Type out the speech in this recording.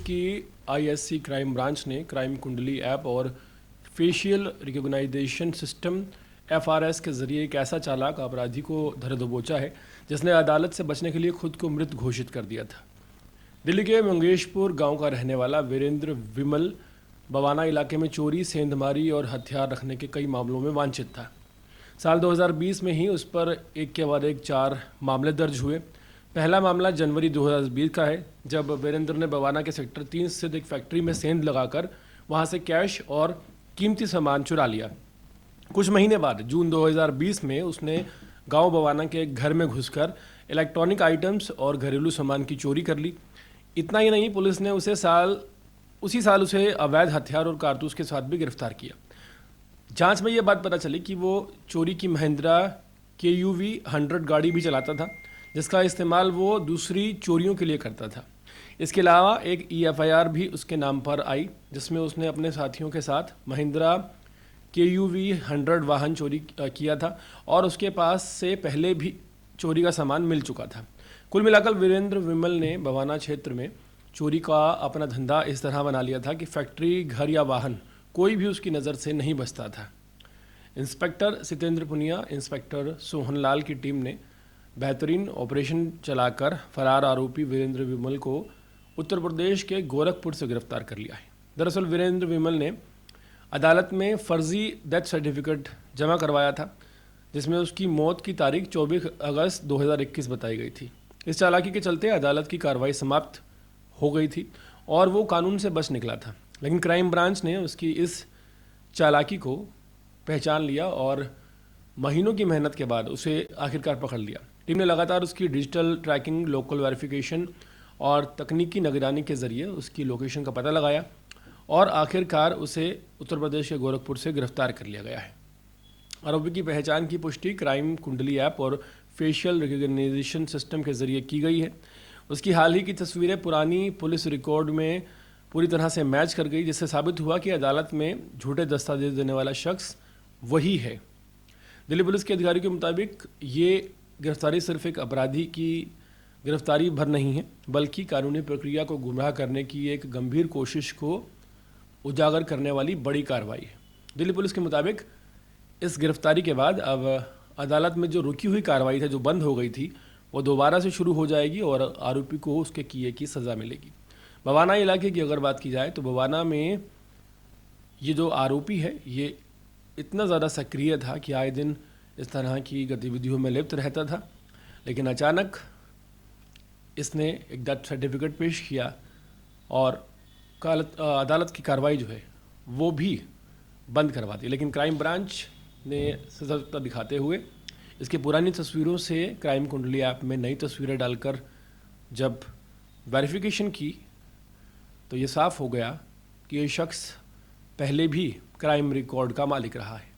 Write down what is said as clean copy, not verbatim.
की ISC crime branch ने crime कुंडली ऐप और फेशियल रिकॉग्नाइजेशन सिस्टम एफआरएस के जरिए एक ऐसा चालाक अपराधी को धर दबोचा है जिसने अदालत से बचने के लिए खुद को मृत घोषित कर दिया था। दिल्ली के मंगेशपुर गांव का रहने वाला वीरेंद्र विमल बवाना इलाके में चोरी, सेंधमारी और हथियार रखने के कई मामलों में वांछित था। साल 2020 में ही उस पर एक के बाद एक 4 मामले दर्ज हुए। पहला मामला जनवरी 2020 का है, जब वीरेंद्र ने बवाना के सेक्टर 3 स्थित एक फैक्ट्री में सेंध लगाकर वहां से कैश और कीमती सामान चुरा लिया। कुछ महीने बाद जून 2020 में उसने गांव बवाना के एक घर में घुसकर इलेक्ट्रॉनिक आइटम्स और घरेलू सामान की चोरी कर ली। इतना ही नहीं, पुलिस ने उसी साल उसे अवैध हथियार और कारतूस के साथ भी गिरफ्तार किया। जांच में यह बात पता चली कि वो चोरी की महिंद्रा KUV 100 गाड़ी भी चलाता था, जिसका इस्तेमाल वो दूसरी चोरियों के लिए करता था। इसके अलावा एक EFIR भी उसके नाम पर आई, जिसमें उसने अपने साथियों के साथ महिंद्रा KUV 100 वाहन चोरी किया था और उसके पास से पहले भी चोरी का सामान मिल चुका था। कुल मिलाकर वीरेंद्र विमल ने बवाना क्षेत्र में चोरी का अपना धंधा इस तरह बना लिया था कि फैक्ट्री, घर या वाहन कोई भी उसकी नज़र से नहीं बचता था। इंस्पेक्टर सितेंद्र पुनिया, इंस्पेक्टर सोहनलाल की टीम ने बेहतरीन ऑपरेशन चलाकर फरार आरोपी वीरेंद्र विमल को उत्तर प्रदेश के गोरखपुर से गिरफ्तार कर लिया है। दरअसल वीरेंद्र विमल ने अदालत में फर्जी डेथ सर्टिफिकेट जमा करवाया था, जिसमें उसकी मौत की तारीख 24 अगस्त 2021 बताई गई थी। इस चालाकी के चलते अदालत की कार्रवाई समाप्त हो गई थी और वो कानून से बच निकला था, लेकिन क्राइम ब्रांच ने उसकी इस चालाकी को पहचान लिया और महीनों की मेहनत के बाद उसे आखिरकार पकड़ लिया। टीम ने लगातार उसकी डिजिटल ट्रैकिंग, लोकल वेरिफिकेशन और तकनीकी निगरानी के जरिए उसकी लोकेशन का पता लगाया और आखिरकार उसे उत्तर प्रदेश के गोरखपुर से गिरफ्तार कर लिया गया है। आरोपी की पहचान की पुष्टि क्राइम कुंडली ऐप और फेशियल रिकॉग्निशन सिस्टम के जरिए की गई है। उसकी हाल ही की तस्वीरें पुरानी पुलिस रिकॉर्ड में पूरी तरह से मैच कर गई, जिससे साबित हुआ कि अदालत में झूठे दस्तावेज देने वाला शख्स वही है। दिल्ली पुलिस के अधिकारियों के मुताबिक ये गिरफ्तारी सिर्फ एक अपराधी की गिरफ्तारी भर नहीं है, बल्कि कानूनी प्रक्रिया को गुमराह करने की एक गंभीर कोशिश को उजागर करने वाली बड़ी कार्रवाई है। दिल्ली पुलिस के मुताबिक इस गिरफ्तारी के बाद अब अदालत में जो रुकी हुई कार्रवाई थी, जो बंद हो गई थी, वो दोबारा से शुरू हो जाएगी और आरोपी को उसके किए की सज़ा मिलेगी। बवाना इलाके की अगर बात की जाए तो बवाना में ये जो आरोपी है ये इतना ज़्यादा सक्रिय था कि आए दिन इस तरह की गतिविधियों में लिप्त रहता था, लेकिन अचानक इसने एक डेथ सर्टिफिकेट पेश किया और अदालत की कार्रवाई जो है वो भी बंद करवा दी। लेकिन क्राइम ब्रांच ने सतर्कता दिखाते हुए इसकी पुरानी तस्वीरों से क्राइम कुंडली ऐप में नई तस्वीरें डालकर जब वेरिफिकेशन की तो ये साफ हो गया कि ये शख्स पहले भी क्राइम रिकॉर्ड का मालिक रहा है।